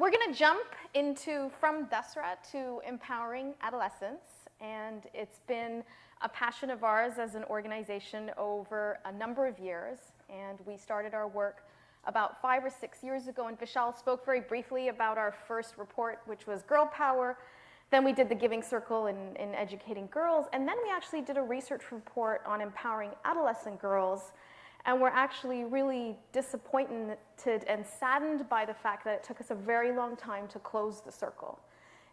We're going to jump into from Dasra to empowering adolescents, and it's been a passion of ours as an organization over a number of years, and we started our work about 5 or 6 years ago, and Vishal spoke very briefly about our first report, which was Girl Power. Then we did the Giving Circle in educating girls, and then we actually did a research report on empowering adolescent girls. And we're actually really disappointed and saddened by the fact that it took us a very long time to close the circle.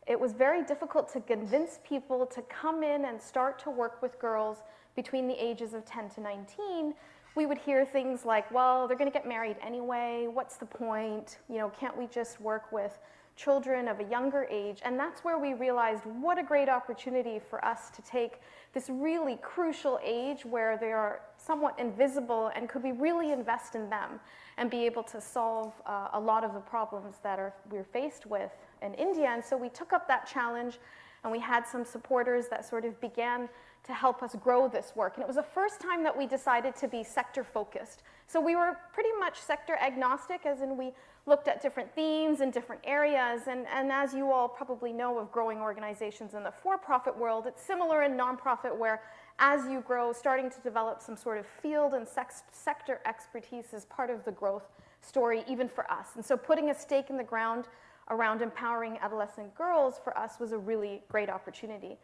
It was very difficult to convince people to come in and start to work with girls between the ages of 10 to 19. We would hear things like, well, they're going to get married anyway. What's the point? You know, can't we just work with children of a younger age? And that's where we realized what a great opportunity for us to take this really crucial age where they are somewhat invisible, and could we really invest in them and be able to solve a lot of the problems that we're faced with in India. And so we took up that challenge, and we had some supporters that sort of began to help us grow this work. And it was the first time that we decided to be sector focused. So we were pretty much sector agnostic, as in we looked at different themes in different areas. And as you all probably know of growing organizations in the for-profit world, it's similar in nonprofit, where as you grow, starting to develop some sort of field and sector expertise is part of the growth story, even for us. And so putting a stake in the ground around empowering adolescent girls for us was a really great opportunity.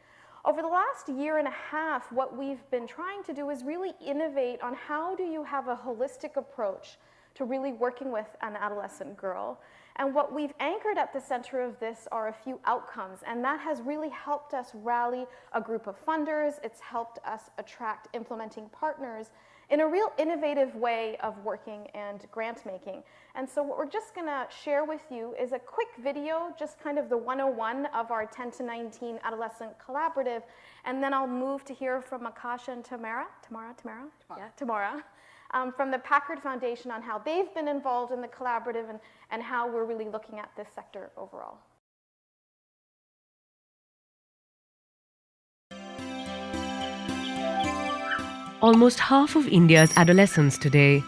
Over the last year and a half, what we've been trying to do is really innovate on how do you have a holistic approach to really working with an adolescent girl. And what we've anchored at the center of this are a few outcomes, and that has really helped us rally a group of funders. It's helped us attract implementing partners in a real innovative way of working and grant making. And so what we're just gonna share with you is a quick video, just kind of the 101 of our 10 to 19 Adolescent Collaborative, and then I'll move to hear from Akasha and Tamara from the Packard Foundation on how they've been involved in the collaborative and how we're really looking at this sector overall. Almost half of India's adolescents today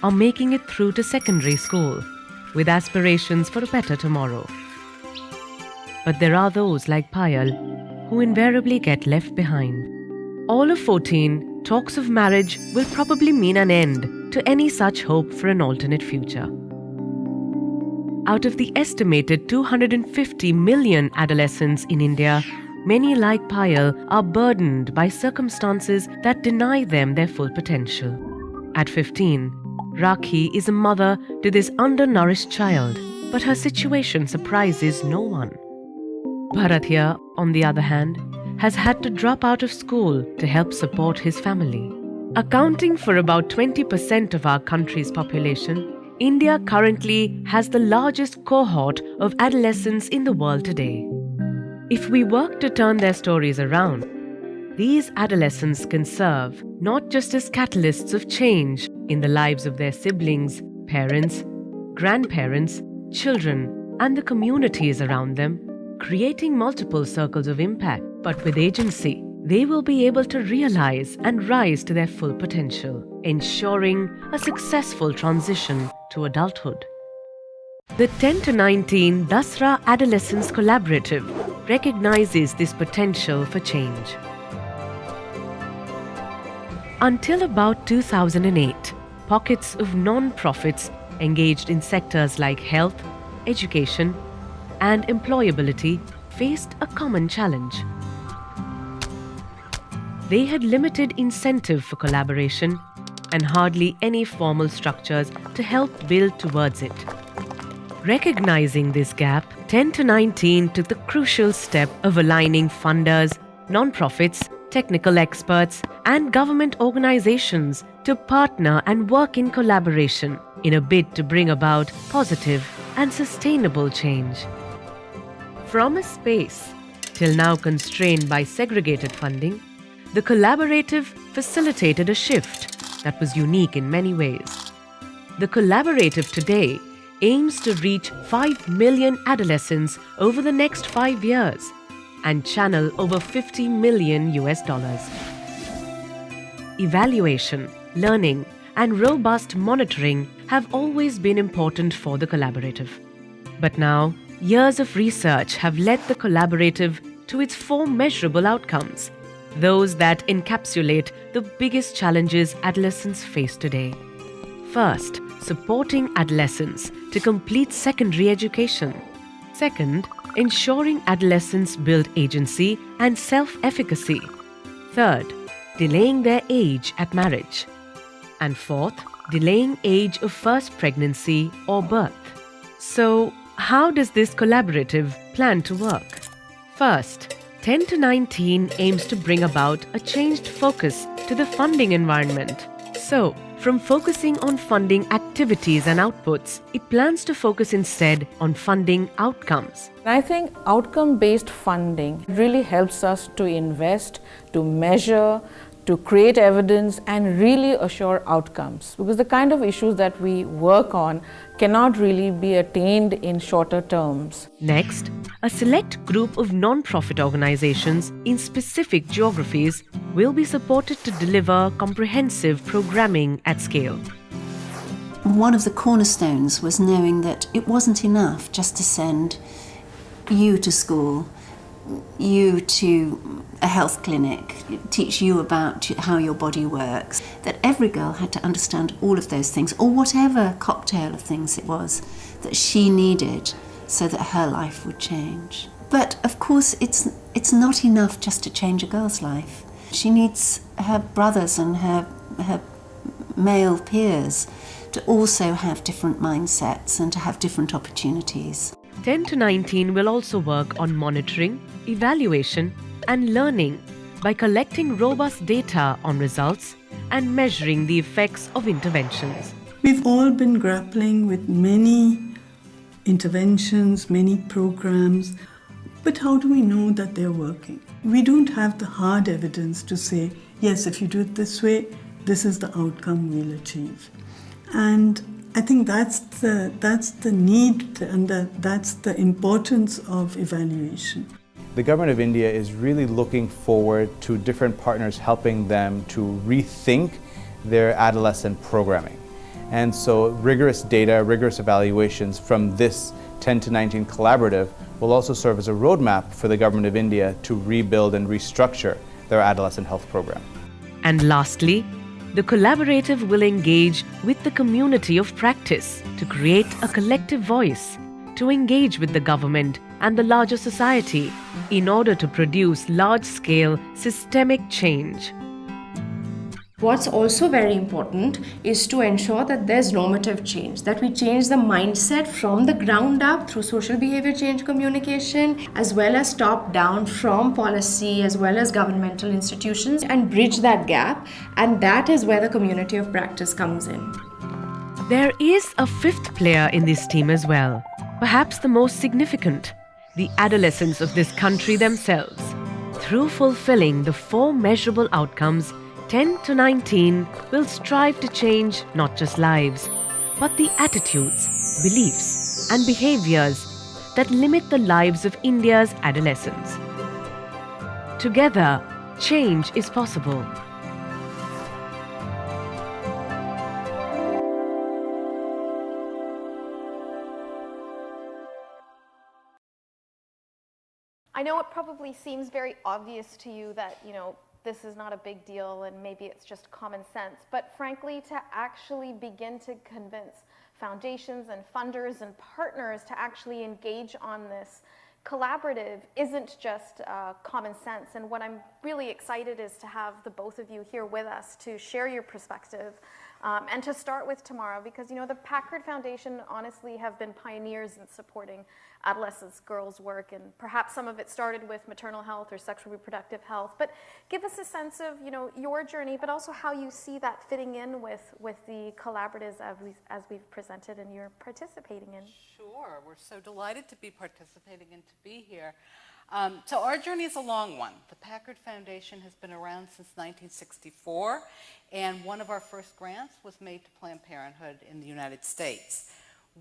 are making it through to secondary school with aspirations for a better tomorrow. But there are those like Payal who invariably get left behind. All of 14 talks of marriage will probably mean an end to any such hope for an alternate future. Out of the estimated 250 million adolescents in India, many like Payal are burdened by circumstances that deny them their full potential. At 15, Rakhi is a mother to this undernourished child, but her situation surprises no one. Bharat, on the other hand, has had to drop out of school to help support his family. Accounting for about 20% of our country's population, India currently has the largest cohort of adolescents in the world today. If we work to turn their stories around, these adolescents can serve not just as catalysts of change in the lives of their siblings, parents, grandparents, children, and the communities around them, creating multiple circles of impact, but with agency, they will be able to realize and rise to their full potential, ensuring a successful transition to adulthood. The 10 to 19 Dasra Adolescents Collaborative recognizes this potential for change. Until about 2008, pockets of non-profits engaged in sectors like health, education, and employability faced a common challenge. They had limited incentive for collaboration and hardly any formal structures to help build towards it. Recognizing this gap, 10 to 19 took the crucial step of aligning funders, non-profits, technical experts, and government organizations to partner and work in collaboration in a bid to bring about positive and sustainable change. From a space till now constrained by segregated funding, the collaborative facilitated a shift that was unique in many ways. The collaborative today aims to reach 5 million adolescents over the next 5 years and channel over $50 million. Evaluation, learning, and robust monitoring have always been important for the collaborative. But now, years of research have led the collaborative to its 4 measurable outcomes, those that encapsulate the biggest challenges adolescents face today. First, supporting adolescents to complete secondary education. Second, ensuring adolescents build agency and self-efficacy. Third, delaying their age at marriage. And fourth, delaying age of first pregnancy or birth. So, how does this collaborative plan to work? First, 10 to 19 aims to bring about a changed focus to the funding environment. So, from focusing on funding activities and outputs, it plans to focus instead on funding outcomes. I think outcome-based funding really helps us to invest, to measure, to create evidence and really assure outcomes, because the kind of issues that we work on cannot really be attained in shorter terms. Next, a select group of non-profit organizations in specific geographies will be supported to deliver comprehensive programming at scale. One of the cornerstones was knowing that it wasn't enough just to send you to school, you to a health clinic, teach you about how your body works, that every girl had to understand all of those things, or whatever cocktail of things it was that she needed so that her life would change. But of course it's not enough just to change a girl's life. She needs her brothers and her male peers to also have different mindsets and to have different opportunities. 10 to 19 will also work on monitoring, evaluation, and learning by collecting robust data on results and measuring the effects of interventions. We've all been grappling with many interventions, many programs, but how do we know that they're working? We don't have the hard evidence to say, yes, if you do it this way, this is the outcome we'll achieve. And I think that's the need and that's the importance of evaluation. The government of India is really looking forward to different partners helping them to rethink their adolescent programming. And so rigorous data, rigorous evaluations from this 10 to 19 collaborative will also serve as a roadmap for the government of India to rebuild and restructure their adolescent health program. And lastly, the collaborative will engage with the community of practice to create a collective voice, to engage with the government and the larger society in order to produce large-scale systemic change. What's also very important is to ensure that there's normative change, that we change the mindset from the ground up through social behavior change communication, as well as top down from policy, as well as governmental institutions, and bridge that gap. And that is where the community of practice comes in. There is a fifth player in this team as well, perhaps the most significant, the adolescents of this country themselves. Through fulfilling the 4 measurable outcomes, 10 to 19 will strive to change not just lives, but the attitudes, beliefs, and behaviors that limit the lives of India's adolescents. Together, change is possible. I know it probably seems very obvious to you that, this is not a big deal and maybe it's just common sense, but frankly, to actually begin to convince foundations and funders and partners to actually engage on this collaborative isn't just common sense. And what I'm really excited is to have the both of you here with us to share your perspective and to start with tomorrow, because the Packard Foundation honestly have been pioneers in supporting adolescents, girls' work, and perhaps some of it started with maternal health or sexual reproductive health. But give us a sense of your journey, but also how you see that fitting in with the collaboratives as we've presented and you're participating in. Sure, we're so delighted to be participating and to be here. So our journey is a long one. The Packard Foundation has been around since 1964, and one of our first grants was made to Planned Parenthood in the United States.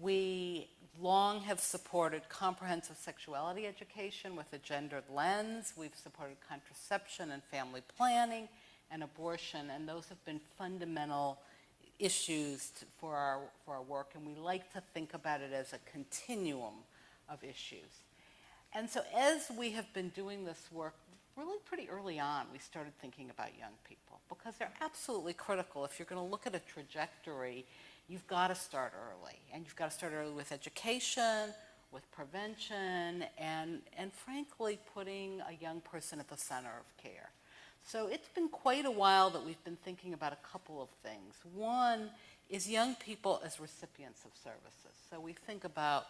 We long have supported comprehensive sexuality education with a gendered lens. We've supported contraception and family planning and abortion, and those have been fundamental issues for our work, and we like to think about it as a continuum of issues. And so as we have been doing this work, really pretty early on, we started thinking about young people because they're absolutely critical. If you're going to look at a trajectory, you've got to start early. And you've got to start early with education, with prevention, and frankly, putting a young person at the center of care. So it's been quite a while that we've been thinking about a couple of things. One is young people as recipients of services. So we think about,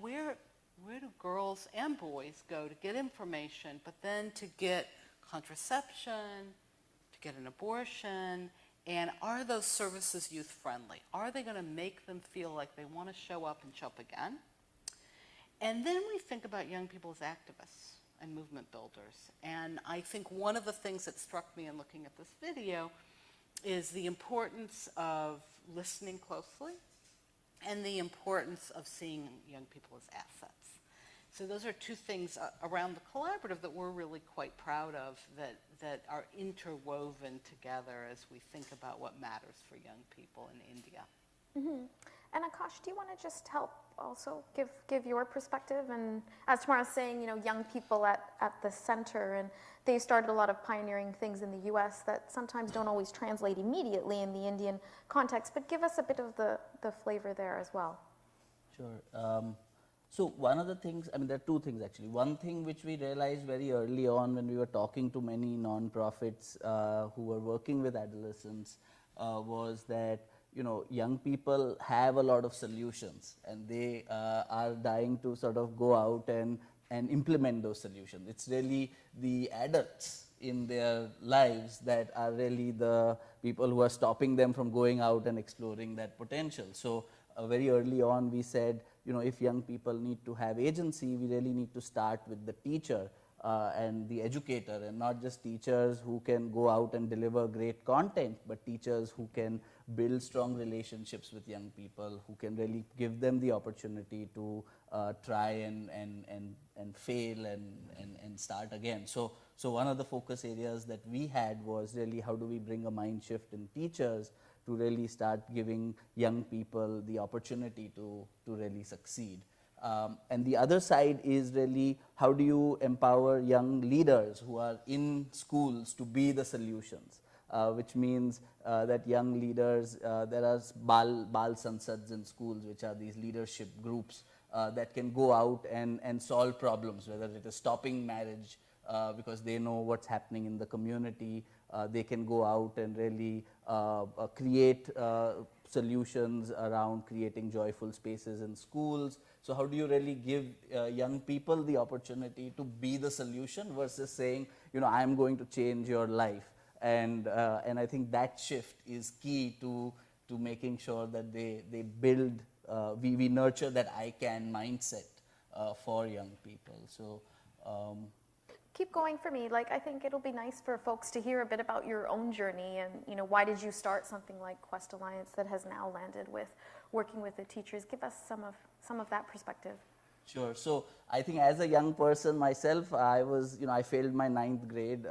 where do girls and boys go to get information, but then to get contraception, to get an abortion, and are those services youth-friendly? Are they going to make them feel like they want to show up and show up again? And then we think about young people as activists and movement builders. And I think one of the things that struck me in looking at this video is the importance of listening closely and the importance of seeing young people as assets. So those are two things around the collaborative that we're really quite proud of that are interwoven together as we think about what matters for young people in India. Mm-hmm. And Akash, do you want to just help also give your perspective? And as Tamara's saying, young people at the center, and they started a lot of pioneering things in the U.S. that sometimes don't always translate immediately in the Indian context, but give us a bit of the flavor there as well. Sure. So one of the things, there are two things actually. One thing which we realized very early on when we were talking to many non-profits who were working with adolescents was that young people have a lot of solutions, and they are dying to sort of go out and implement those solutions. It's really the adults in their lives that are really the people who are stopping them from going out and exploring that potential. So very early on we said, if young people need to have agency, we really need to start with the teacher and the educator, and not just teachers who can go out and deliver great content, but teachers who can build strong relationships with young people, who can really give them the opportunity to try and fail and start again. So one of the focus areas that we had was really how do we bring a mind shift in teachers to really start giving young people the opportunity to really succeed. And the other side is really how do you empower young leaders who are in schools to be the solutions, which means that young leaders, there are Bal Sansads in schools, which are these leadership groups that can go out and solve problems, whether it is stopping marriage because they know what's happening in the community. They can go out and really create solutions around creating joyful spaces in schools. So how do you really give young people the opportunity to be the solution versus saying, I'm going to change your life? And I think that shift is key to making sure that they build, we nurture that I can mindset for young people. So. Keep going for me. I think it'll be nice for folks to hear a bit about your own journey and, why did you start something like Quest Alliance that has now landed with working with the teachers? Give us some of that perspective. Sure. So I think as a young person myself, I was, I failed my 9th grade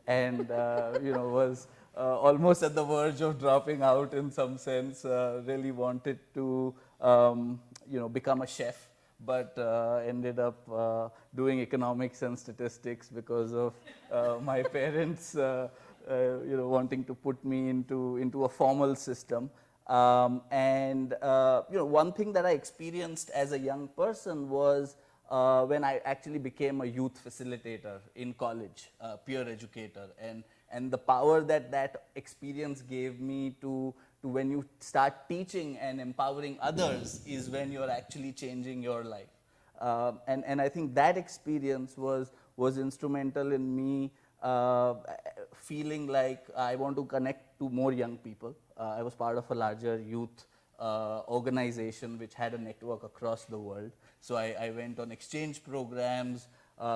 and, was almost at the verge of dropping out in some sense, really wanted to, become a chef, but ended up doing economics and statistics because of my parents, wanting to put me into a formal system. One thing that I experienced as a young person was when I actually became a youth facilitator in college, peer educator, and the power that experience gave me to when you start teaching and empowering others is when you're actually changing your life. And I think that experience was instrumental in me feeling like I want to connect to more young people. I was part of a larger youth organization which had a network across the world. So I went on exchange programs,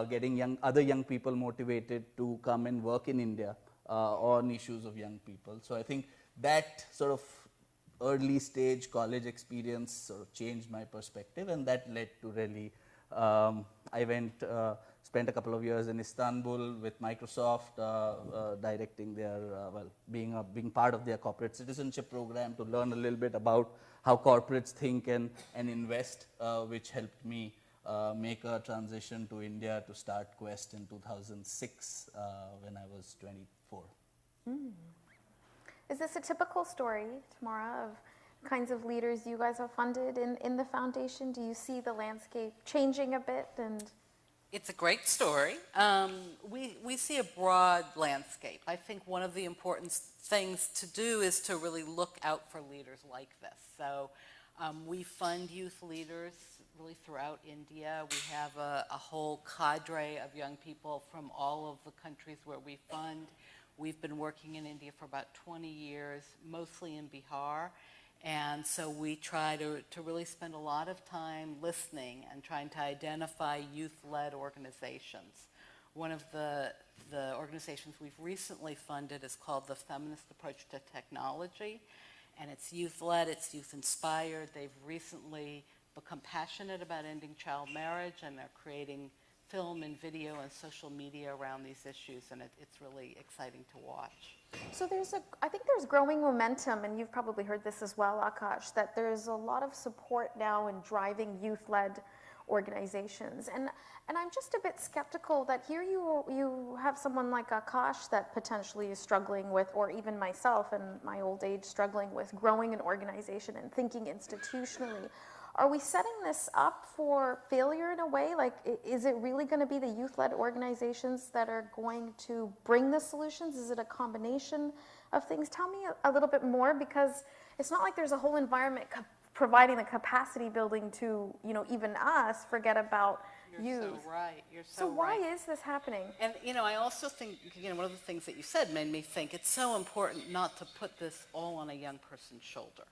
getting other young people motivated to come and work in India on issues of young people. So I think that sort of early stage college experience sort of changed my perspective, and that led to really, I went spent a couple of years in Istanbul with Microsoft, directing their, being part of their corporate citizenship program to learn a little bit about how corporates think and invest, which helped me make a transition to India to start Quest in 2006 when I was 24. Is this a typical story, Tamara, of kinds of leaders you guys have funded in the foundation? Do you see the landscape changing a bit? And it's a great story. We see a broad landscape. I think one of the important things to do is to really look out for leaders like this. So we fund youth leaders really throughout India. We have a whole cadre of young people from all of the countries where we fund. We've been working in India for about 20 years, mostly in Bihar. And so we try to really spend a lot of time listening and trying to identify youth-led organizations. One of the organizations we've recently funded is called the Feminist Approach to Technology. And it's youth-led, it's youth-inspired. They've recently become passionate about ending child marriage, and they're creating film and video and social media around these issues, and it's really exciting to watch. so I think there's growing momentum, and you've probably heard this as well, Akash, that there's a lot of support now in driving youth-led organizations. And I'm just a bit skeptical that here you have someone like Akash that potentially is struggling with, or even myself in my old age struggling with growing an organization and thinking institutionally. Are we setting this up for failure in a way? Like, is it really going to be the youth-led organizations that are going to bring the solutions? Is it a combination of things? Tell me a little bit more, because it's not like there's a whole environment providing the capacity building to, even us, forget about youth. You're so right. You're so So why right. is this happening? And, I also think, one of the things that you said made me think it's so important not to put this all on a young person's shoulders.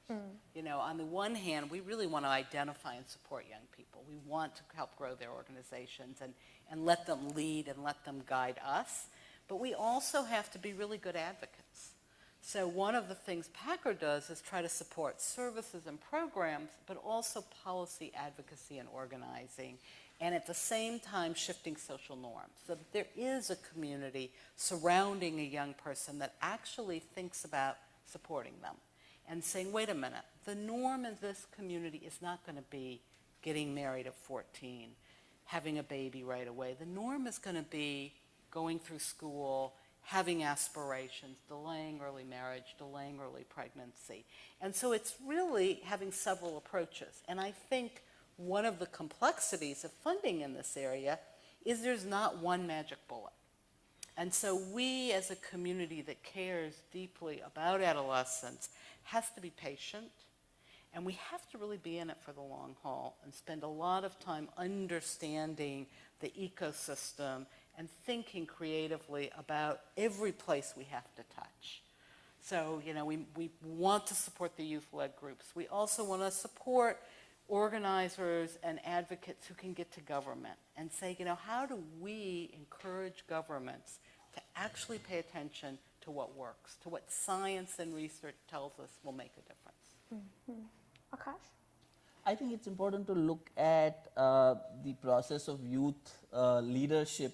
On the one hand, we really want to identify and support young people. We want to help grow their organizations and let them lead and let them guide us. But we also have to be really good advocates. So one of the things Packard does is try to support services and programs, but also policy advocacy and organizing, and at the same time shifting social norms, so that there is a community surrounding a young person that actually thinks about supporting them and saying, wait a minute, the norm in this community is not going to be getting married at 14, having a baby right away. The norm is going to be going through school, having aspirations, delaying early marriage, delaying early pregnancy. And so it's really having several approaches. And I think one of the complexities of funding in this area is there's not one magic bullet. And so we, as a community that cares deeply about adolescents, has to be patient, and we have to really be in it for the long haul and spend a lot of time understanding the ecosystem and thinking creatively about every place we have to touch. So, we want to support the youth-led groups. We also want to support organizers and advocates who can get to government and say, how do we encourage governments to actually pay attention to what works, to what science and research tells us will make a difference. Akash? I think it's important to look at the process of youth leadership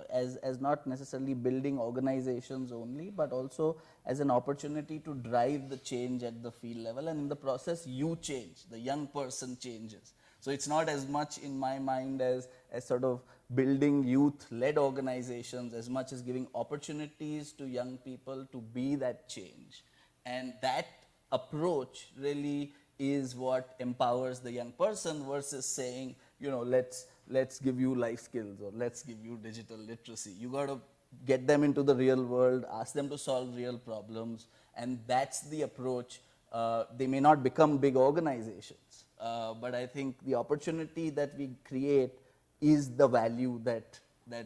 as not necessarily building organizations only, but also as an opportunity to drive the change at the field level. And in the process, you change, the young person changes. So it's not as much in my mind as sort of building youth-led organizations as much as giving opportunities to young people to be that change. And that approach really is what empowers the young person versus saying, let's give you life skills or let's give you digital literacy. You got to get them into the real world, ask them to solve real problems, and that's the approach. They may not become big organizations, but I think the opportunity that we create is the value that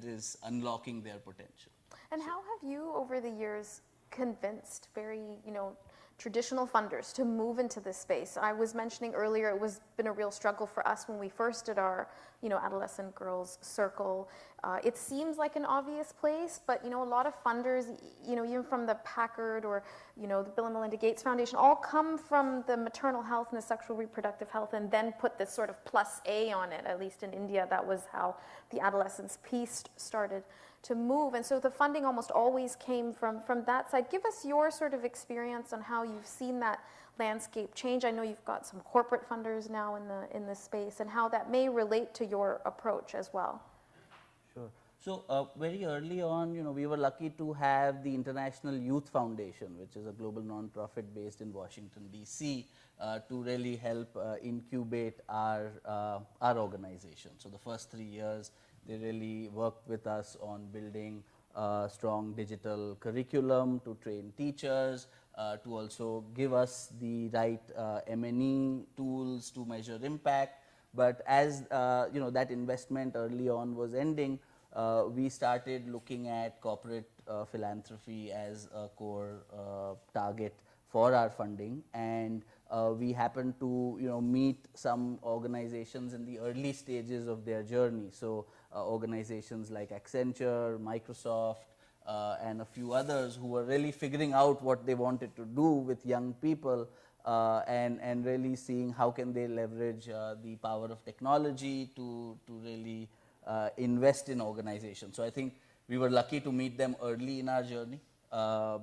is unlocking their potential. And how have you, over the years, convinced very, traditional funders to move into this space? I was mentioning earlier it was been a real struggle for us when we first did our, adolescent girls circle. It seems like an obvious place, but a lot of funders, even from the Packard or the Bill and Melinda Gates Foundation, all come from the maternal health and the sexual reproductive health, and then put this sort of plus A on it. At least in India, that was how the adolescence piece started to move. And so the funding almost always came from that side. Give us your sort of experience on how you've seen that landscape change. I know you've got some corporate funders now in the space, and how that may relate to your approach as well. Sure. So very early on, we were lucky to have the International Youth Foundation, which is a global nonprofit based in Washington, D.C., to really help incubate our organization. So the first 3 years, they really worked with us on building a strong digital curriculum to train teachers, to also give us the right M&E tools to measure impact. But as that investment early on was ending, we started looking at corporate philanthropy as a core target for our funding, and we happened to meet some organizations in the early stages of their journey. So organizations like Accenture, Microsoft, and a few others who were really figuring out what they wanted to do with young people, and really seeing how can they leverage the power of technology to really invest in organizations. So I think we were lucky to meet them early in our journey.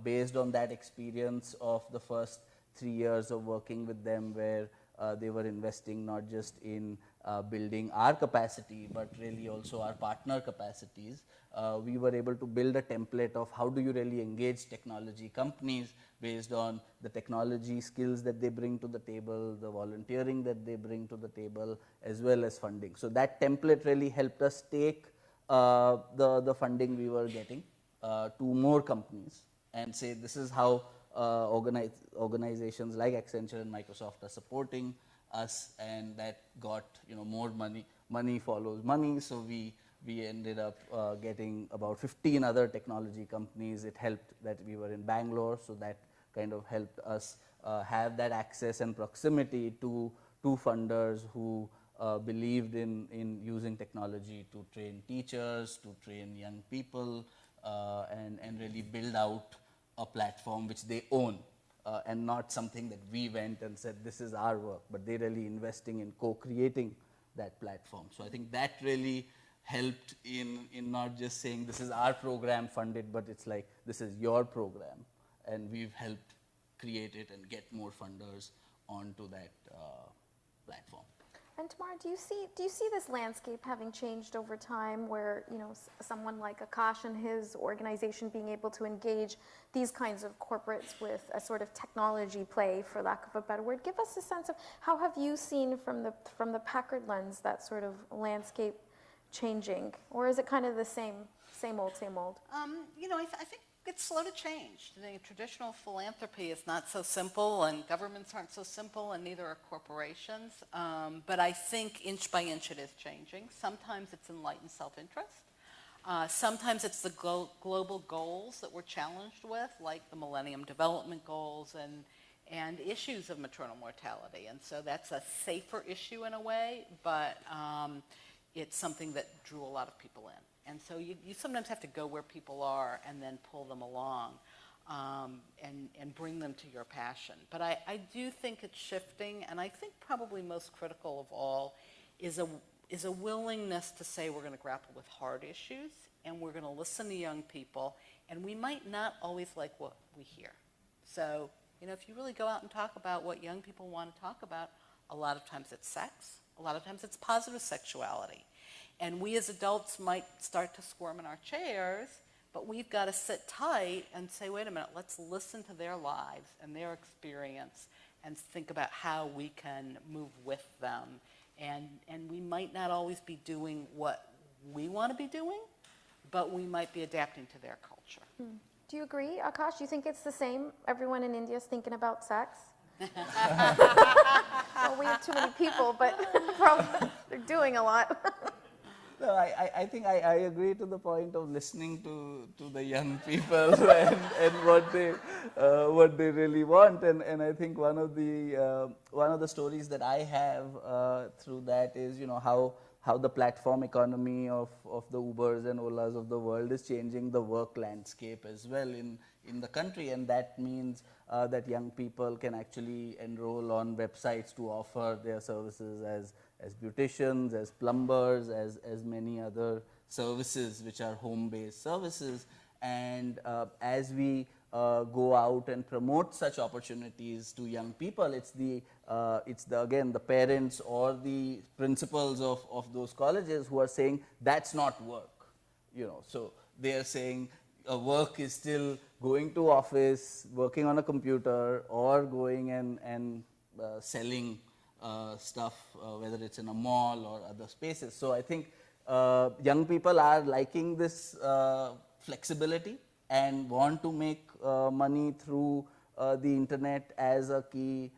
Based on that experience of the first 3 years of working with them, where they were investing not just in building our capacity, but really also our partner capacities, we were able to build a template of how do you really engage technology companies based on the technology skills that they bring to the table, the volunteering that they bring to the table, as well as funding. So that template really helped us take the funding we were getting to more companies and say this is how organizations like Accenture and Microsoft are supporting us, and that got more money. Money follows money, so we ended up getting about 15 other technology companies. It helped that we were in Bangalore, so that kind of helped us have that access and proximity to funders who believed in using technology to train teachers, to train young people, and really build out a platform which they own, and not something that we went and said this is our work, but they really investing in co-creating that platform. So I think that really helped in not just saying this is our program funded, but it's like this is your program, and we've helped create it and get more funders onto that platform. And Tamara, do you see this landscape having changed over time, where someone like Akash and his organization being able to engage these kinds of corporates with a sort of technology play, for lack of a better word? Give us a sense of how have you seen from the Packard lens that sort of landscape changing, or is it kind of the same old? I think it's slow to change. The traditional philanthropy is not so simple, and governments aren't so simple, and neither are corporations. But I think inch by inch it is changing. Sometimes it's enlightened self-interest. Sometimes it's the global goals that we're challenged with, like the Millennium Development Goals and issues of maternal mortality. And so that's a safer issue in a way, but it's something that drew a lot of people in. And so you sometimes have to go where people are and then pull them along and bring them to your passion. But I do think it's shifting, and I think probably most critical of all is a willingness to say we're going to grapple with hard issues, and we're going to listen to young people, and we might not always like what we hear. So, if you really go out and talk about what young people want to talk about, a lot of times it's sex, a lot of times it's positive sexuality. And we as adults might start to squirm in our chairs, but we've got to sit tight and say, wait a minute, let's listen to their lives and their experience and think about how we can move with them. And we might not always be doing what we want to be doing, but we might be adapting to their culture. Do you agree, Akash? Do you think it's the same? Everyone in India is thinking about sex? Well, we have too many people, but probably they're doing a lot. No, I think I agree to the point of listening to the young people and what they really want, and I think one of the stories that I have through that is, you know, how the platform economy of the Ubers and Olas of the world is changing the work landscape as well in the country, and that means that young people can actually enroll on websites to offer their services as beauticians, as plumbers, as many other services which are home-based services. And as we go out and promote such opportunities to young people, it's the again the parents or the principals of those colleges who are saying that's not work, you know. So they are saying work is still going to office, working on a computer, or going and selling stuff, whether it's in a mall or other spaces. So I think young people are liking this flexibility and want to make money through the internet as a key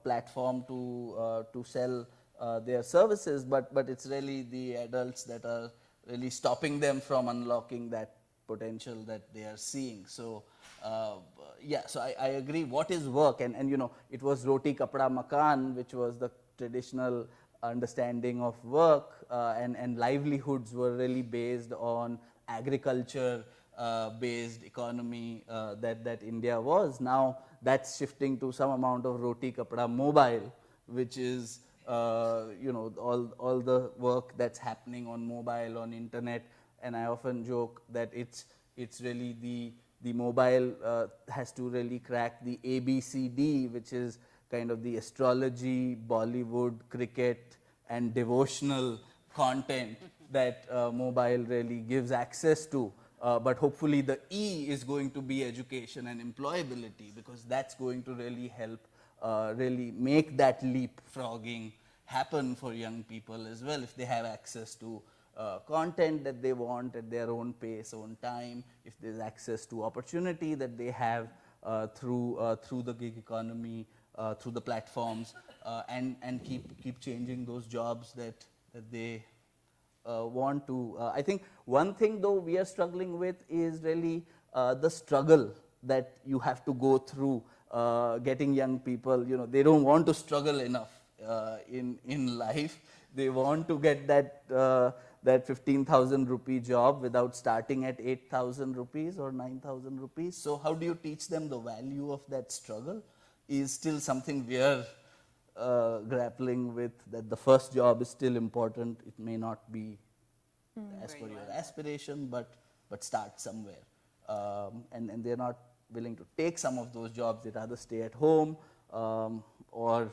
platform to sell their services, but it's really the adults that are really stopping them from unlocking that potential that they are seeing. So yeah, so I agree. What is work? And you know, it was roti kapda makan, which was the traditional understanding of work, and livelihoods were really based on agriculture based economy that India was. Now that's shifting to some amount of roti kapda mobile, which is you know, all the work that's happening on mobile, on internet. And I often joke that it's really the mobile has to really crack the ABCD, which is kind of the astrology, Bollywood, cricket, and devotional content that mobile really gives access to. But hopefully the E is going to be education and employability, because that's going to really help really make that leapfrogging happen for young people as well, if they have access to content that they want at their own pace, own time, if there's access to opportunity that they have through the gig economy, through the platforms, and keep changing those jobs that they want to. I think one thing though we are struggling with is really the struggle that you have to go through getting young people. You know, they don't want to struggle enough in life. They want to get that 15,000 rupee job without starting at 8,000 rupees or 9,000 rupees. So how do you teach them the value of that struggle is still something we are grappling with, that the first job is still important. It may not be as per your aspiration, but start somewhere. And they're not willing to take some of those jobs. They'd rather stay at home or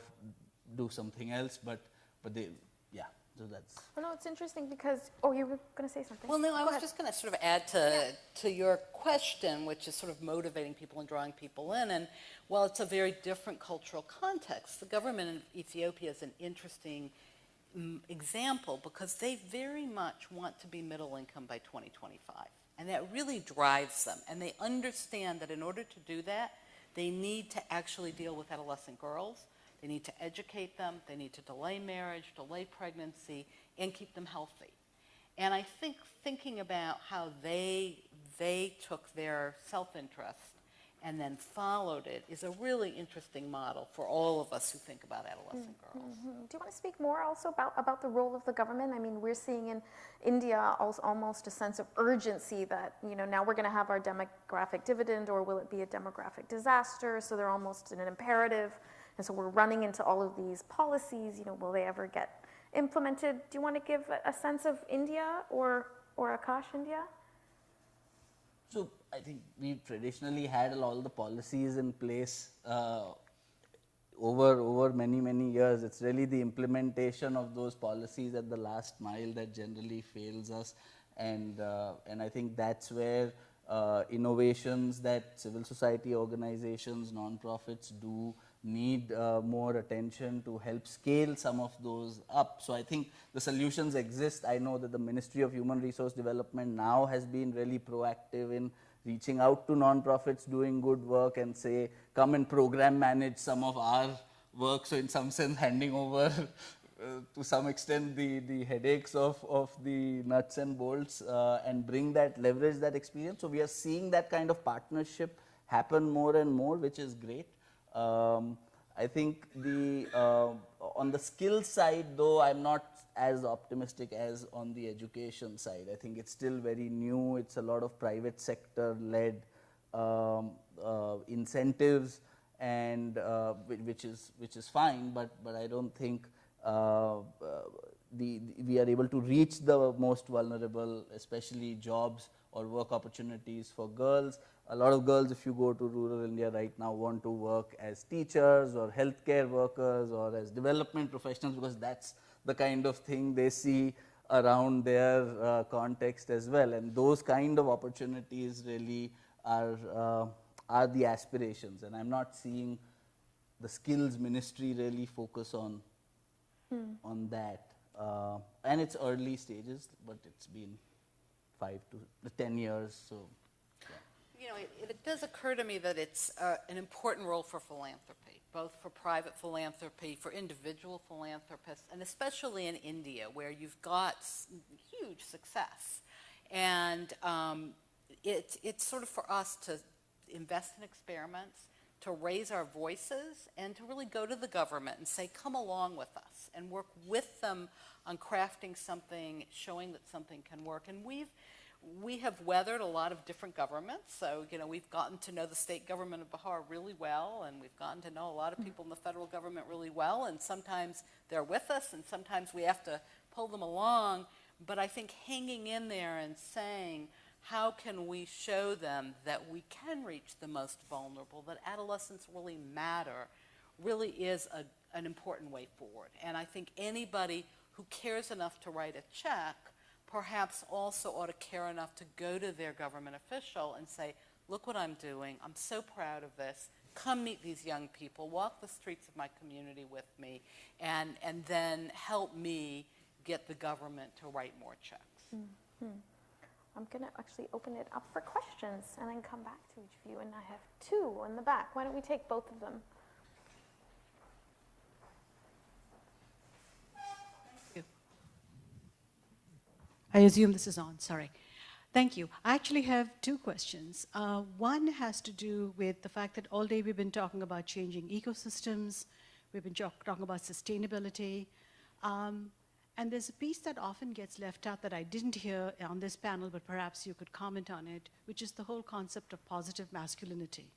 do something else, but they, yeah, so that's. Well, no, it's interesting because, oh, you were going to say something. Well, no, I Go was ahead. just going to sort of add to your question, which is sort of motivating people and drawing people in. And while it's a very different cultural context, the government in Ethiopia is an interesting example, because they very much want to be middle income by 2025. And that really drives them. And they understand that in order to do that, they need to actually deal with adolescent girls. They need to educate them. They need to delay marriage, delay pregnancy, and keep them healthy. And I think thinking about how they took their self-interest and then followed it is a really interesting model for all of us who think about adolescent girls. Do you want to speak more also about the role of the government? I mean, we're seeing in India almost a sense of urgency that, you know, now we're going to have our demographic dividend, or will it be a demographic disaster? So they're almost in an imperative. And so we're running into all of these policies, you know, will they ever get implemented? Do you want to give a sense of India or Akash, India? So I think we've traditionally had all the policies in place over many years. It's really the implementation of those policies at the last mile that generally fails us, and I think that's where innovations that civil society organizations, non-profits do need more attention to help scale some of those up. So I think the solutions exist. I know that the Ministry of Human Resource Development now has been really proactive in reaching out to non-profits doing good work and say, come and program manage some of our work. So in some sense, handing over to some extent the headaches of the nuts and bolts and bring that, leverage that experience. So we are seeing that kind of partnership happen more and more, which is great. I think on the skill side, though, I'm not as optimistic as on the education side. I think it's still very new. It's a lot of private sector led incentives, and which is fine, but I don't think we are able to reach the most vulnerable, especially jobs or work opportunities for girls. A lot of girls, if you go to rural India right now, want to work as teachers or healthcare workers or as development professionals, because that's the kind of thing they see around their context as well. And those kind of opportunities really are the aspirations. And I'm not seeing the skills ministry really focus on that. And it's early stages, but it's been 5 to 10 years. So, you know, it does occur to me that it's an important role for philanthropy, both for private philanthropy, for individual philanthropists, and especially in India, where you've got huge success. And it's sort of for us to invest in experiments, to raise our voices, and to really go to the government and say, come along with us, and work with them on crafting something, showing that something can work. And we have weathered a lot of different governments. So, you know, we've gotten to know the state government of Bihar really well, and we've gotten to know a lot of people in the federal government really well, and sometimes they're with us, and sometimes we have to pull them along. But I think hanging in there and saying, how can we show them that we can reach the most vulnerable, that adolescents really matter, really is an important way forward. And I think anybody who cares enough to write a check perhaps also ought to care enough to go to their government official and say, look what I'm doing, I'm so proud of this, come meet these young people, walk the streets of my community with me, and then help me get the government to write more checks. Mm-hmm. I'm going to actually open it up for questions and then come back to each of you. And I have 2 in the back. Why don't we take both of them? Thank you. I assume this is on, sorry. Thank you. I actually have 2 questions. One has to do with the fact that all day we've been talking about changing ecosystems. We've been talking about sustainability. And there's a piece that often gets left out that I didn't hear on this panel, but perhaps you could comment on it, which is the whole concept of positive masculinity.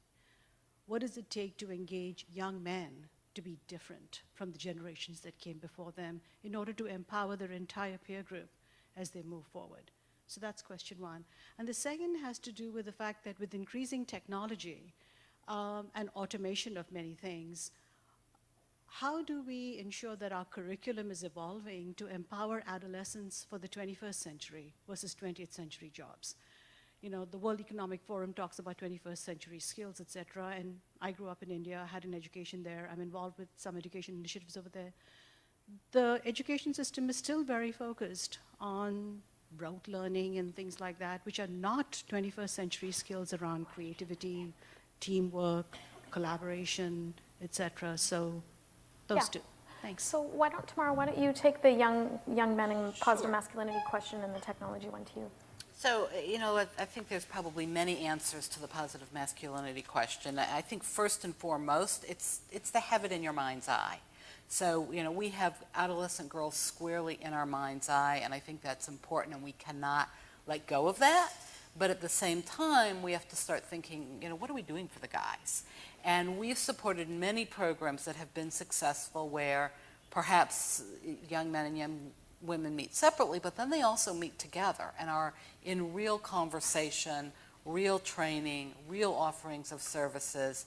What does it take to engage young men to be different from the generations that came before them in order to empower their entire peer group as they move forward? So that's question 1. And the second has to do with the fact that with increasing technology and automation of many things, how do we ensure that our curriculum is evolving to empower adolescents for the 21st century versus 20th century jobs? You know, the World Economic Forum talks about 21st century skills, et cetera, and I grew up in India, had an education there, I'm involved with some education initiatives over there. The education system is still very focused on rote learning and things like that, which are not 21st century skills around creativity, teamwork, collaboration, et cetera. So those 2. Thanks. So Tamara, why don't you take the young men and positive masculinity question and the technology one to you? So, you know, I think there's probably many answers to the positive masculinity question. I think first and foremost, it's to have it in your mind's eye. So, you know, we have adolescent girls squarely in our mind's eye, and I think that's important, and we cannot let go of that. But at the same time, we have to start thinking, you know, what are we doing for the guys? And we've supported many programs that have been successful where perhaps young men and young women meet separately, but then they also meet together and are in real conversation, real training, real offerings of services.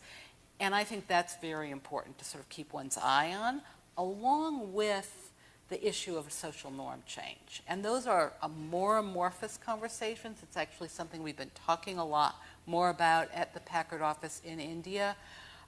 And I think that's very important to sort of keep one's eye on, along with the issue of social norm change. And those are more amorphous conversations. It's actually something we've been talking a lot more about at the Packard office in India.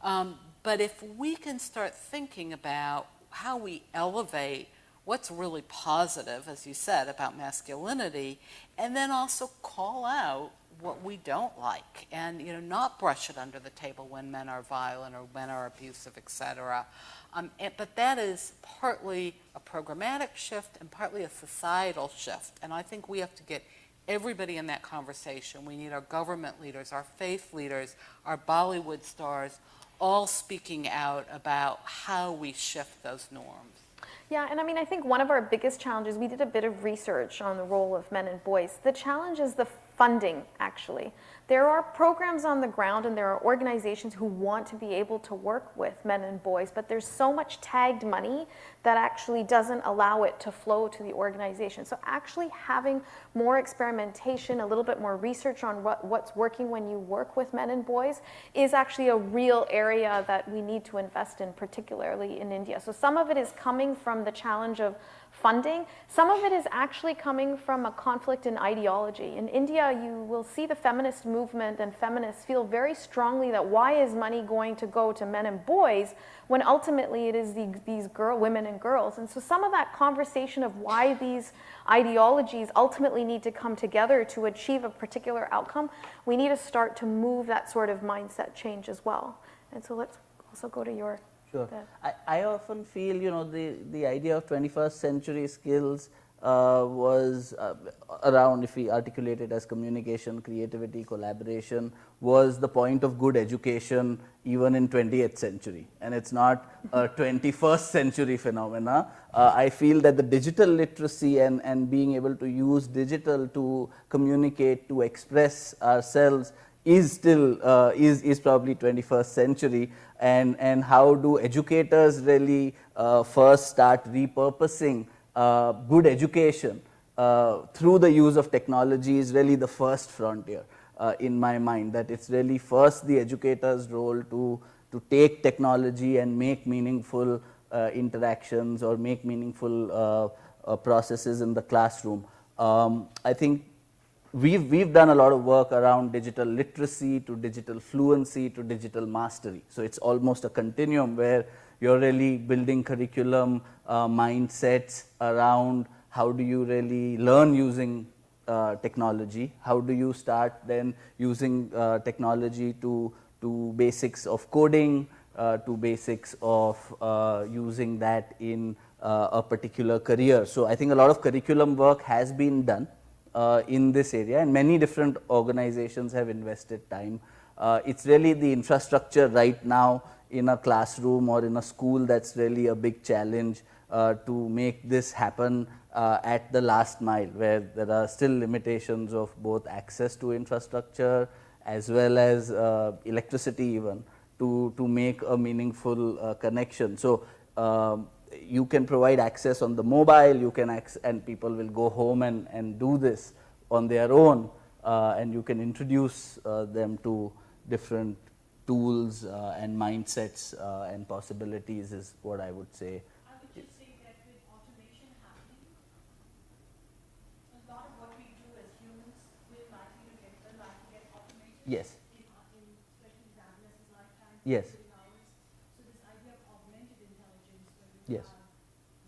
But if we can start thinking about how we elevate what's really positive, as you said, about masculinity, and then also call out what we don't like, and not brush it under the table when men are violent or men are abusive, etc. But that is partly a programmatic shift and partly a societal shift, and I think we have to get everybody in that conversation. We need our government leaders, our faith leaders, our Bollywood stars, all speaking out about how we shift those norms. Yeah, and I mean, I think one of our biggest challenges, we did a bit of research on the role of men and boys. The challenge is the funding, actually. There are programs on the ground and there are organizations who want to be able to work with men and boys, but there's so much tagged money that actually doesn't allow it to flow to the organization. So actually having more experimentation, a little bit more research on what's working when you work with men and boys is actually a real area that we need to invest in, particularly in India. So some of it is coming from the challenge of funding. Some of it is actually coming from a conflict in ideology. In India, you will see the feminist movement and feminists feel very strongly that why is money going to go to men and boys when ultimately it is these women and girls. And so some of that conversation of why these ideologies ultimately need to come together to achieve a particular outcome, we need to start to move that sort of mindset change as well. And so let's also go to your... Sure. I often feel, the idea of 21st century skills was around, if we articulate it as communication, creativity, collaboration, was the point of good education even in 20th century. And it's not a 21st century phenomena. I feel that the digital literacy and being able to use digital to communicate, to express ourselves is still is probably 21st century, and how do educators really first start repurposing good education through the use of technology is really the first frontier in my mind, that it's really first the educator's role to take technology and make meaningful interactions or make meaningful processes in the classroom. I think we've done a lot of work around digital literacy to digital fluency to digital mastery. So it's almost a continuum where you're really building curriculum mindsets around how do you really learn using technology, how do you start then using technology to basics of coding, to basics of using that in a particular career. So I think a lot of curriculum work has been done in this area, and many different organizations have invested time. It's really the infrastructure right now in a classroom or in a school that's really a big challenge to make this happen at the last mile, where there are still limitations of both access to infrastructure as well as electricity even to make a meaningful connection. So you can provide access on the mobile, you can and people will go home and do this on their own, and you can introduce them to different tools and mindsets and possibilities is what I would say. I would just say that with automation happening, a lot of what we do as humans will likely get automated. Yes. Especially in adolescents' lifetime. Yes. So this idea of augmented intelligence, where we Yes. have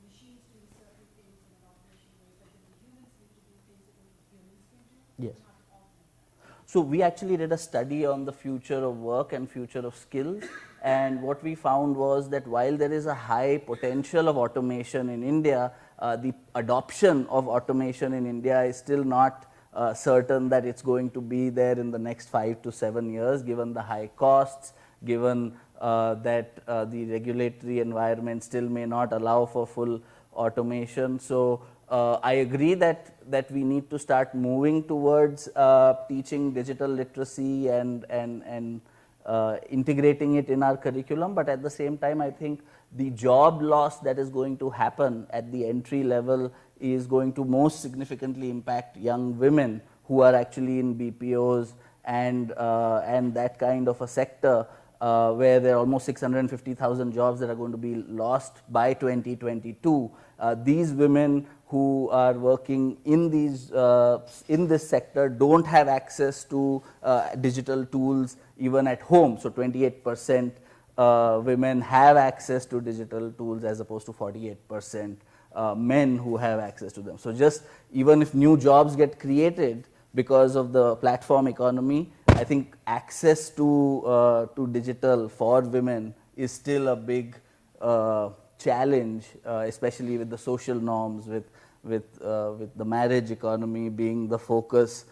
machines doing certain things in an operational way, but then the humans need to do things that only humans can do. Yes. We have to augment that. So we actually did a study on the future of work and future of skills, and what we found was that while there is a high potential of automation in India, the adoption of automation in India is still not certain that it's going to be there in the next 5 to 7 years, given the high costs, given that the regulatory environment still may not allow for full automation. So I agree that we need to start moving towards teaching digital literacy and integrating it in our curriculum, but at the same time I think the job loss that is going to happen at the entry level is going to most significantly impact young women who are actually in BPOs and that kind of a sector where there are almost 650,000 jobs that are going to be lost by 2022. These women who are working in this sector don't have access to digital tools even at home. So 28% women have access to digital tools as opposed to 48% men who have access to them. So just even if new jobs get created, because of the platform economy, I think access to digital for women is still a big challenge, especially with the social norms, with the marriage economy being the focus.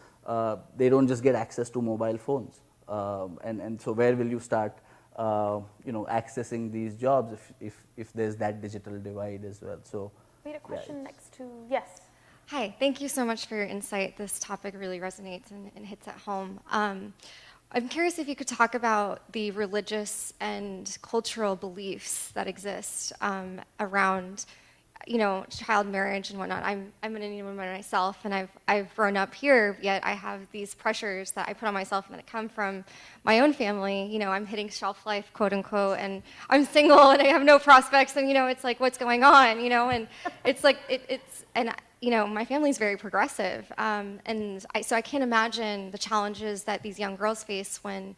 They don't just get access to mobile phones, and so where will you start, accessing these jobs if there's that digital divide as well? So We had a question next to, yes. Hi, thank you so much for your insight. This topic really resonates and hits at home. I'm curious if you could talk about the religious and cultural beliefs that exist around, child marriage and whatnot. I'm an Indian woman myself, and I've grown up here. Yet I have these pressures that I put on myself and that come from my own family. I'm hitting shelf life, quote unquote, and I'm single and I have no prospects. And it's like, what's going on? And it's like my family's very progressive, so I can't imagine the challenges that these young girls face when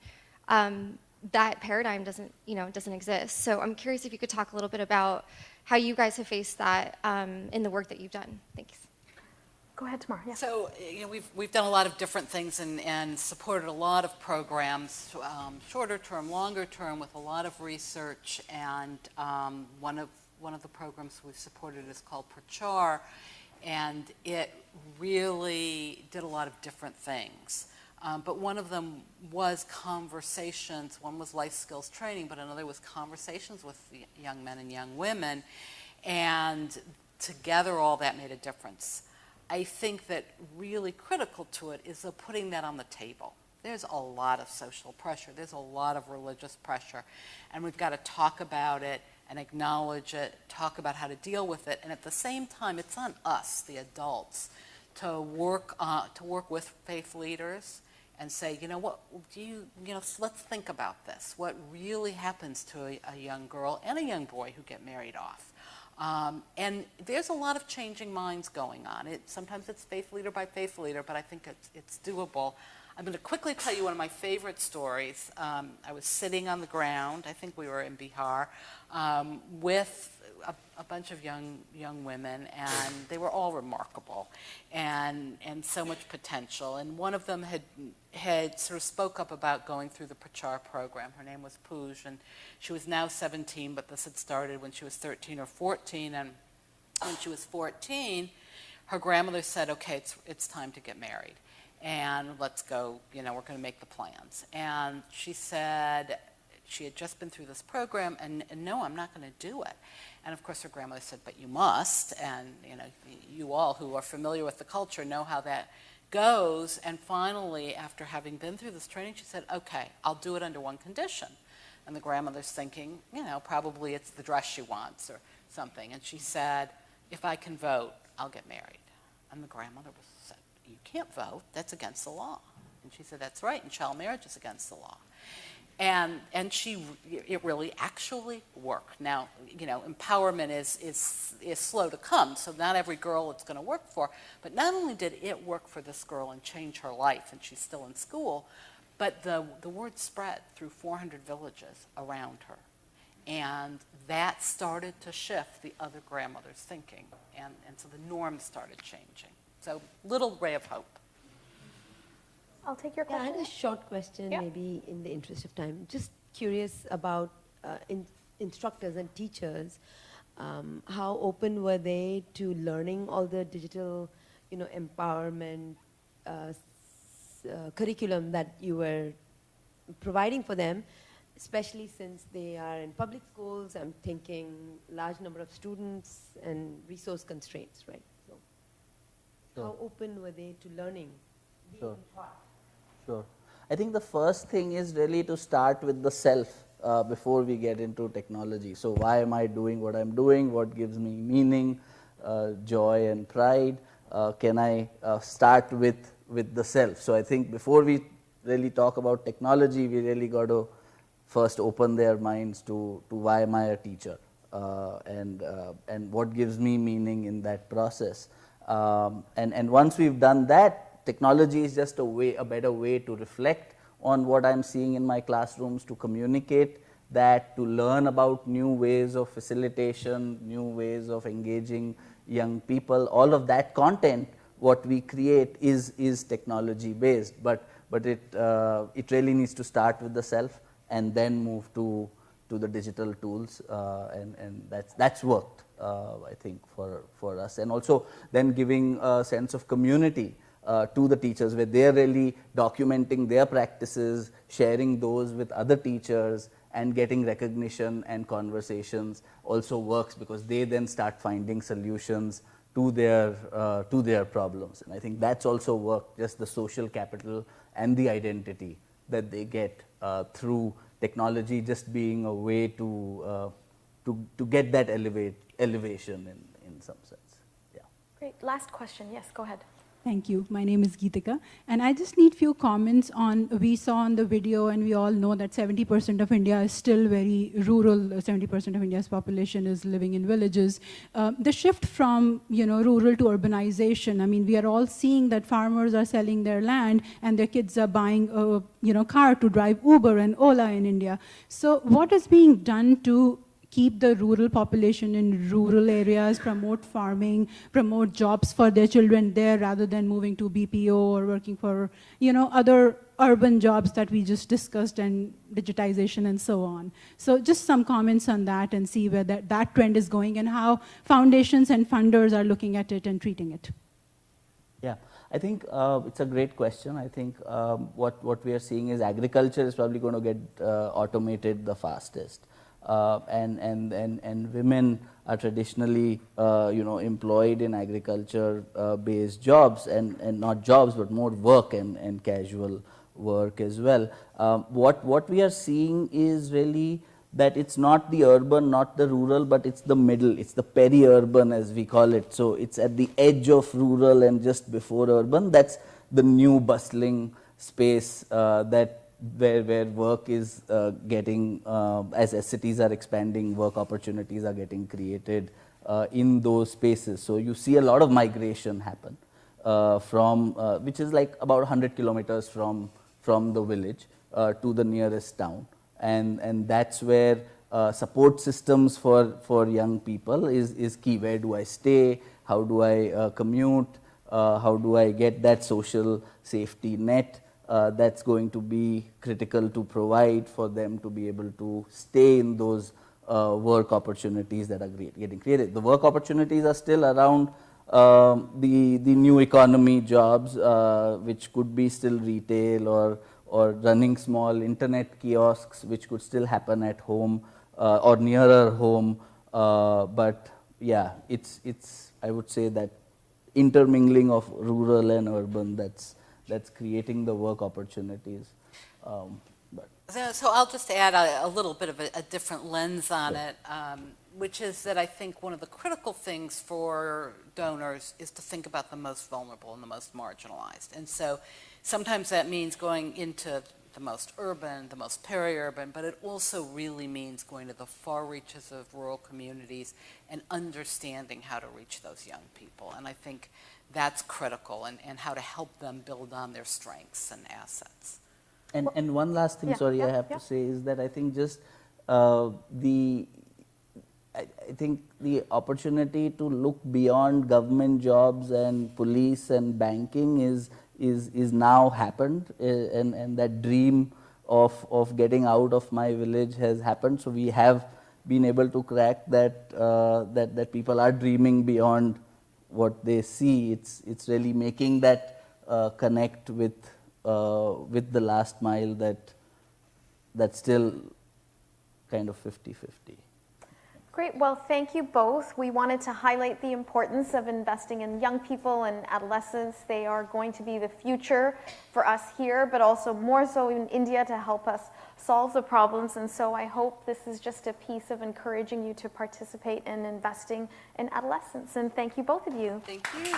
that paradigm doesn't exist. So I'm curious if you could talk a little bit about how you guys have faced that in the work that you've done. Thanks. Go ahead, Tamar. Yeah. So, we've done a lot of different things and supported a lot of programs, shorter term, longer term, with a lot of research. And one of the programs we've supported is called Prachar, and it really did a lot of different things. But one of them was conversations. One was life skills training, but another was conversations with young men and young women. And together, all that made a difference. I think that really critical to it is putting that on the table. There's a lot of social pressure. There's a lot of religious pressure. And we've got to talk about it and acknowledge it, talk about how to deal with it. And at the same time, it's on us, the adults, to work with faith leaders and say, let's think about this. What really happens to a young girl and a young boy who get married off? And there's a lot of changing minds going on. Sometimes it's faith leader by faith leader, but I think it's doable. I'm going to quickly tell you one of my favorite stories. I was sitting on the ground, I think we were in Bihar, with a bunch of young women, and they were all remarkable and so much potential. And one of them had sort of spoke up about going through the Prachar program. Her name was Pooj, and she was now 17, but this had started when she was 13 or 14. And when she was 14, her grandmother said, okay, it's time to get married. And let's go, we're going to make the plans. And she said she had just been through this program, and no, I'm not going to do it. And of course her grandmother said, but you must. And you all who are familiar with the culture know how that goes. And finally, after having been through this training, she said, okay, I'll do it under one condition. And the grandmother's thinking, probably it's the dress she wants or something. And she said, if I can vote, I'll get married. And the grandmother said, you can't vote, that's against the law. And she said, that's right, and child marriage is against the law. And it really actually worked. Now, empowerment is slow to come, so not every girl it's going to work for. But not only did it work for this girl and change her life, and she's still in school, but the word spread through 400 villages around her. And that started to shift the other grandmother's thinking, and so the norms started changing. So, little ray of hope. I'll take your Yeah, I question. had a short question, Yeah. maybe in the interest of time. Just curious about instructors and teachers. How open were they to learning all the digital, empowerment curriculum that you were providing for them, especially since they are in public schools? I'm thinking large number of students and resource constraints, right? So, how open were they to learning? Sure. Sure. I think the first thing is really to start with the self before we get into technology. So why am I doing what I'm doing? What gives me meaning, joy and pride? Can I start with the self? So I think before we really talk about technology, we really got to first open their minds to why am I a teacher, and what gives me meaning in that process. And once we've done that, technology is just a better way to reflect on what I'm seeing in my classrooms, to communicate that, to learn about new ways of facilitation, new ways of engaging young people. All of that content what we create is technology based, but it really needs to start with the self and then move to the digital tools, and that's worked, I think, for us. And also then giving a sense of community to the teachers, where they're really documenting their practices, sharing those with other teachers, and getting recognition and conversations also works, because they then start finding solutions to their problems. And I think that's also worked, just the social capital and the identity that they get through technology just being a way to get that elevation in some sense. Yeah. Great. Last question. Yes, go ahead. Thank you. My name is Geetika, and I just need few comments on, we saw on the video, and we all know that 70% of India is still very rural. 70% of India's population is living in villages. The shift from, rural to urbanization, I mean, we are all seeing that farmers are selling their land and their kids are buying a, car to drive Uber and Ola in India. So what is being done to keep the rural population in rural areas, promote farming, promote jobs for their children there rather than moving to BPO or working for, other urban jobs that we just discussed, and digitization and so on. So just some comments on that and see where that trend is going and how foundations and funders are looking at it and treating it. Yeah, I think it's a great question. I think what we are seeing is agriculture is probably going to get automated the fastest. And women are traditionally employed in agriculture based jobs, and not jobs but more work and casual work as well. What we are seeing is really that it's not the urban, not the rural, but it's the middle, it's the peri-urban as we call it. So it's at the edge of rural and just before urban. That's the new bustling space where work is getting, as cities are expanding, work opportunities are getting created in those spaces. So you see a lot of migration happen from, which is like about 100 kilometers from the village to the nearest town. And that's where support systems for young people is key. Where do I stay? How do I commute? How do I get that social safety net? That's going to be critical to provide for them to be able to stay in those work opportunities that are getting created. The work opportunities are still around the new economy jobs, which could be still retail or running small internet kiosks, which could still happen at home or nearer home. But yeah, it's I would say that intermingling of rural and urban that's creating the work opportunities. So I'll just add a little bit of a different lens on it, which is that I think one of the critical things for donors is to think about the most vulnerable and the most marginalized. And so sometimes that means going into the most urban, the most peri-urban, but it also really means going to the far reaches of rural communities and understanding how to reach those young people. And I think that's critical, and how to help them build on their strengths and assets. And one last thing, I have to say, is that I think just I think the opportunity to look beyond government jobs and police and banking is now happened, and that dream of getting out of my village has happened. So we have been able to crack that people are dreaming beyond what they see. It's really making that connect with the last mile that's still kind of 50-50. Great. Well, thank you both. We wanted to highlight the importance of investing in young people and adolescents. They are going to be the future for us here, but also more so in India to help us solve the problems. And so I hope this is just a piece of encouraging you to participate in investing in adolescents. And thank you, both of you. Thank you.